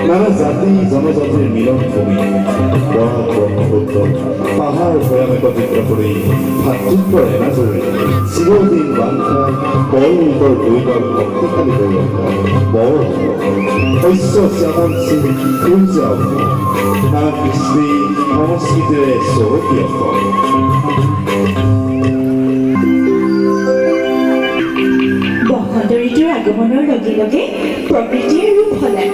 নানা জাতি জনজাতিৰ মিলন ভূমি বৰাক ব্ৰহ্মপুত্ৰ পাহাৰ ভৈয়াম একত্ৰিত কৰি ভাতৃত্বৰ এনাজৰী চিৰদিন বান্ধা বৰলোকৰ দুইবাৰ শক্তিশালী হৈ বৰ শস্য শ্যামল সিং সূৰ্য নানা কৃষ্টি সংস্কৃতিৰে চহকী অসম বসন্ত ঋতুৰ আগমনৰ লগে লগে প্ৰকৃতিৰ ৰূপ সলায়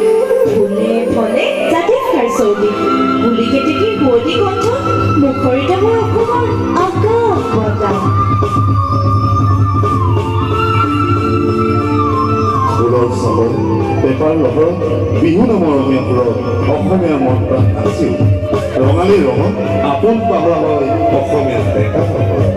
ফুলে ফলে যাতে সাৰ চৌদি বুলি কেতেকী শুৱতি কণ্ঠ মুখৰিত মোৰ অসমৰ আকাশ বতাহ ফুলৰ চাবৰ পেপাৰ লহৰত বিহু নামৰ অসমীয়াবোৰৰ অসমীয়া মন প্ৰাণ আছিল ৰঙালী ৰঙত আপোন পাহৰা হয় অসমীয়া ডেকা সকল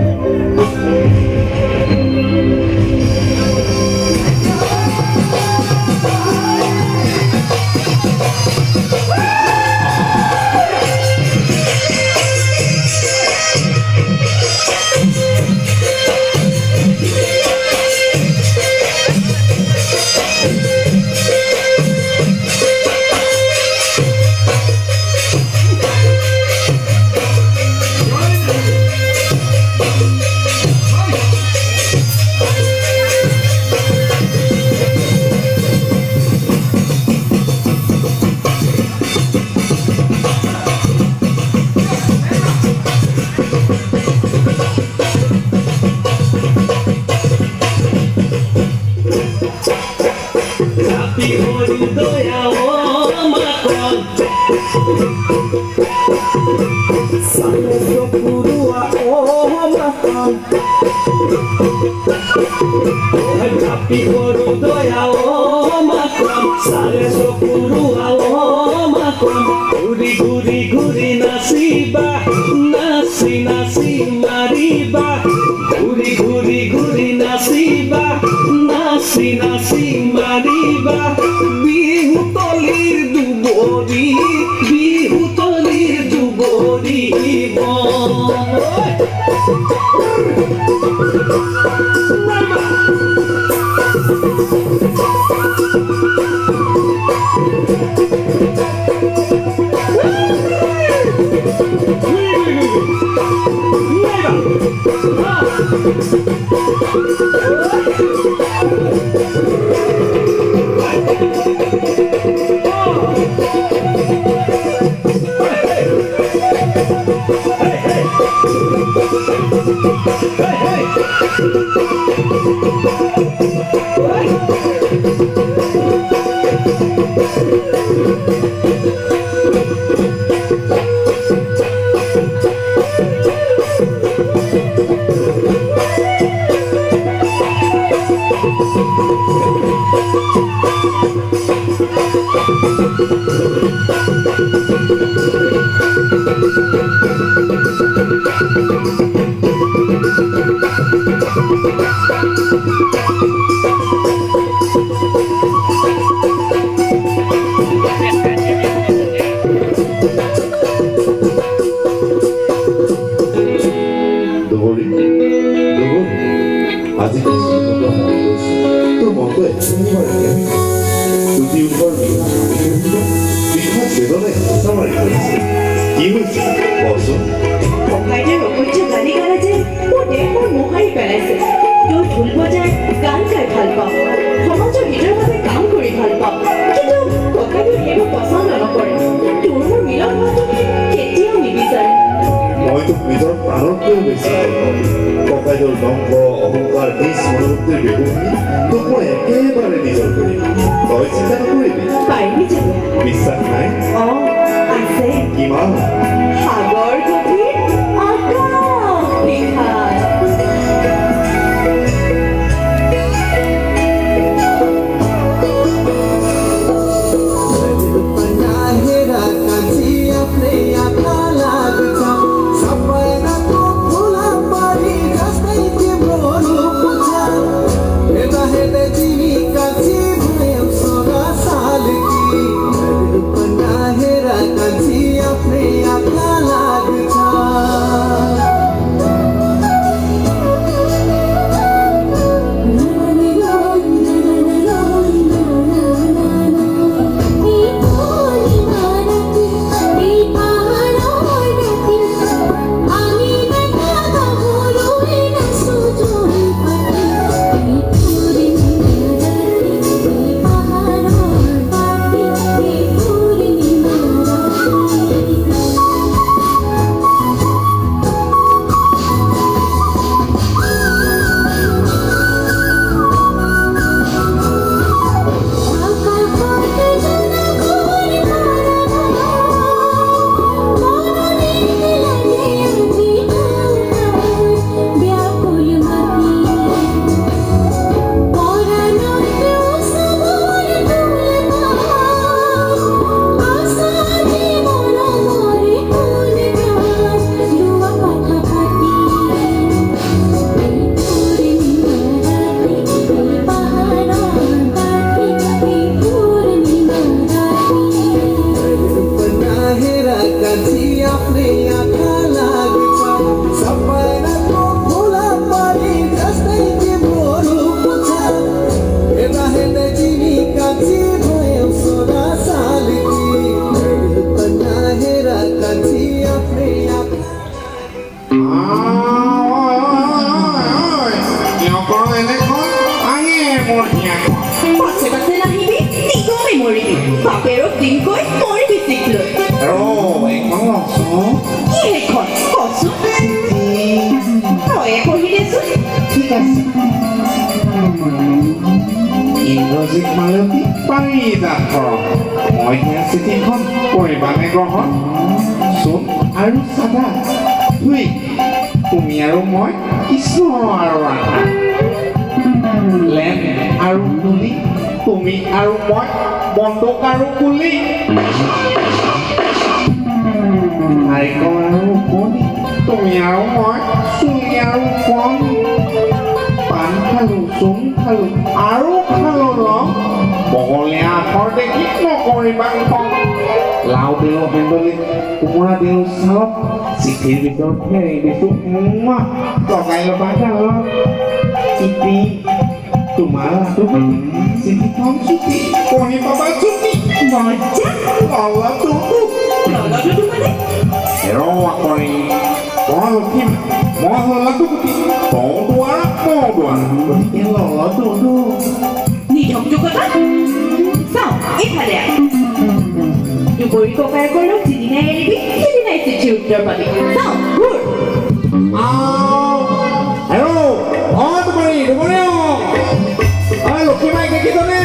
বিশ্বাস নাই আছে কিমান সাগৰ গভীৰ আকাশ নিশাৰ Bana মোৰ বিচিক লৈ এইখন লচোন কি সেইখন কচোন তয়ে পঢ়ি দেচোন ঠিক আছে ইন্দ্ৰজিৎ মালতী পাৰিজাতৰ মই দিয়া চিঠিখন কৰিবানে গ্ৰহণ চোন আৰু চাদা তুই তুমি আৰু মই কৃষ্ণ আৰু ৰাধা লেম আৰু তুলি তুমি আৰু মই বন্দুক আৰু কুলি নাৰিকল আৰু কণী তুমি আৰু মই চুলি আৰু কণী পান খালো চুম খালো আৰু খালো লম বহলীয়া আখৰ দেখি নকৰিবা খং লাও দিলো হেন্দলিত কোমোৰা দিলো চালক চিঠিৰ ভিতৰত ফেৰি দিছো লগাই ল'বা গালত চিঠি তোমাৰ চিঠিখন চুটি পঢ়ি পাবা চুটি মজ্জা ললটো ললটো মানে কৰি মই লখিম মই ললাটো গুটি তওঁ দুৱাৰ তওঁ দুৱাৰ গতিকে ললটো নিধকটো কথা চাওঁ এইফালে আহ দুবৰি ককায়েকৰ লগ যিদিনাই এৰিবি সেইদিনাই চিঠিৰ উত্তৰ পাবি চাওঁ ঘূৰ হেল্ল' দুবৰি দুবৰি লক্ষীমাই দেখিছনে